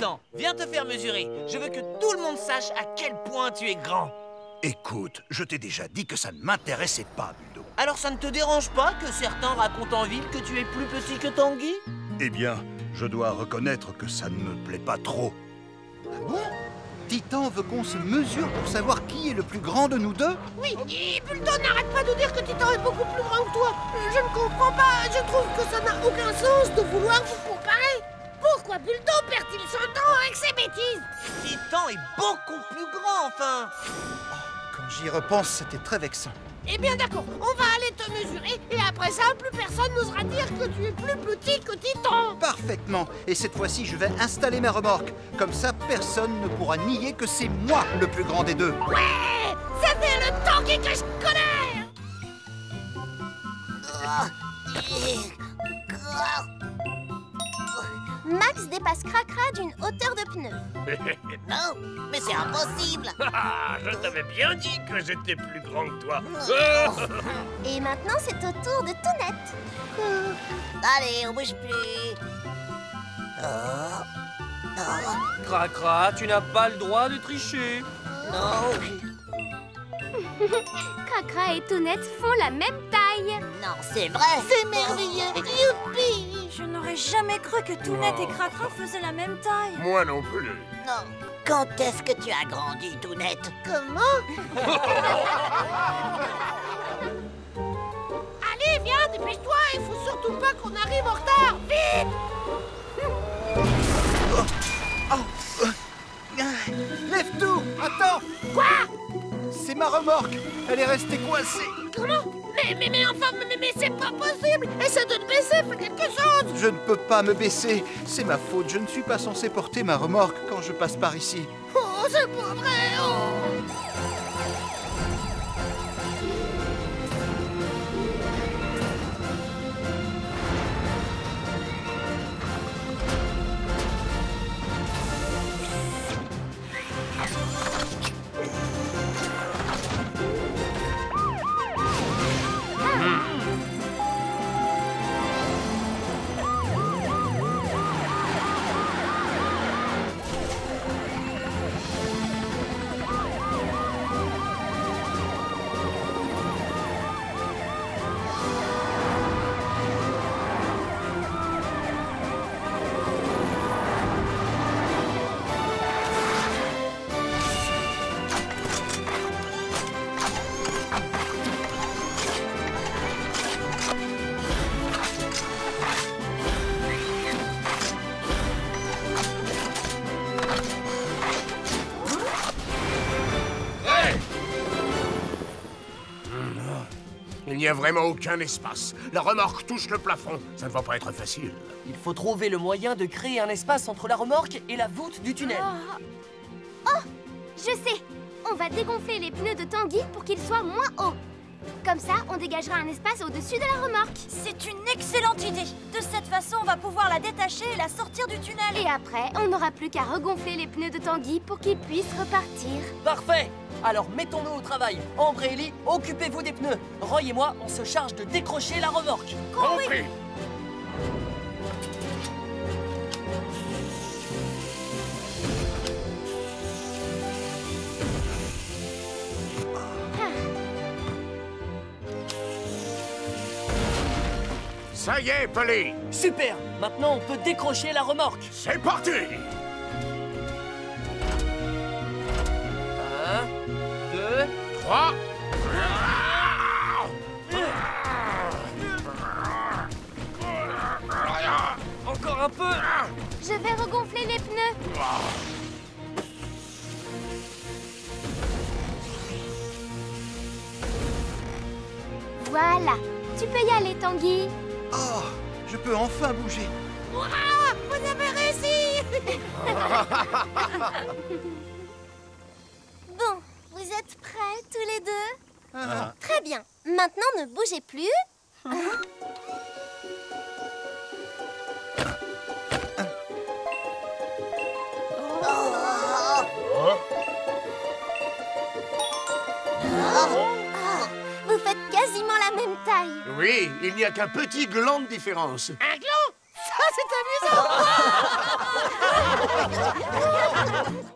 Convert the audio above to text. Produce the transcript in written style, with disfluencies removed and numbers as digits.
Titan, viens te faire mesurer. Je veux que tout le monde sache à quel point tu es grand. Écoute, je t'ai déjà dit que ça ne m'intéressait pas, Buldo. Alors ça ne te dérange pas que certains racontent en ville que tu es plus petit que Tanguy? Eh bien, je dois reconnaître que ça ne me plaît pas trop. Ah bon? Titan veut qu'on se mesure pour savoir qui est le plus grand de nous deux? Oui, et Buldo n'arrête pas de dire que Titan est beaucoup plus grand que toi. Je ne comprends pas, je trouve que ça n'a aucun sens de vouloir vous comparer. Pourquoi Buldo perd-il son temps avec ses bêtises? Titan est beaucoup plus grand, enfin. Quand j'y repense, c'était très vexant. Eh bien d'accord, on va aller te mesurer et après ça, plus personne n'osera dire que tu es plus petit que Titan. Parfaitement. Et cette fois-ci, je vais installer ma remorque. Comme ça, personne ne pourra nier que c'est moi le plus grand des deux. Ouais, c'était le Tanguy que je connais. Max dépasse Cracra d'une hauteur de pneu. Non, mais c'est impossible. Je t'avais bien dit que j'étais plus grand que toi. Et maintenant, c'est au tour de Tounette. Allez, on bouge plus. Cracra, tu n'as pas le droit de tricher. Non, Cracra et Tounette font la même taille. non, c'est vrai. C'est merveilleux, youpi. Je n'aurais jamais cru que Tounette et Cracra faisaient la même taille. Moi non plus. Non. Quand est-ce que tu as grandi, Tounette? Comment? Allez, viens, dépêche-toi, il faut surtout pas qu'on arrive en retard. Vite! Lève tout! Attends! Quoi? C'est ma remorque! Elle est restée coincée! Comment? Mais enfin, mais c'est pas possible! Essaie de te baisser, fais quelque chose! Je ne peux pas me baisser. C'est ma faute. Je ne suis pas censé porter ma remorque quand je passe par ici. Oh, c'est pas vrai! Oh. Il n'y a vraiment aucun espace. La remorque touche le plafond. Ça ne va pas être facile. Il faut trouver le moyen de créer un espace entre la remorque et la voûte du tunnel. Oh, je sais. On va dégonfler les pneus de Tanguy pour qu'ils soient moins hauts. Comme ça, on dégagera un espace au-dessus de la remorque. C'est une excellente idée. De cette façon, on va pouvoir la détacher et la sortir du tunnel. Et après, on n'aura plus qu'à regonfler les pneus de Tanguy pour qu'ils puissent repartir. Parfait. Alors mettons-nous au travail. Ambre et Ellie, occupez-vous des pneus. Roy et moi, on se charge de décrocher la remorque. Compris. Ça y est, Polly. Super. Maintenant, on peut décrocher la remorque. C'est parti. 1, 2, 3. encore un peu. Je vais regonfler les pneus. Voilà. Tu peux y aller, Tanguy. Oh, je peux enfin bouger. Ouah, vous avez réussi! Bon, vous êtes prêts tous les deux? Très bien. Maintenant, ne bougez plus. Vous faites quasiment la même taille. Oui, il n'y a qu'un petit gland de différence. Un gland? Ça, c'est amusant.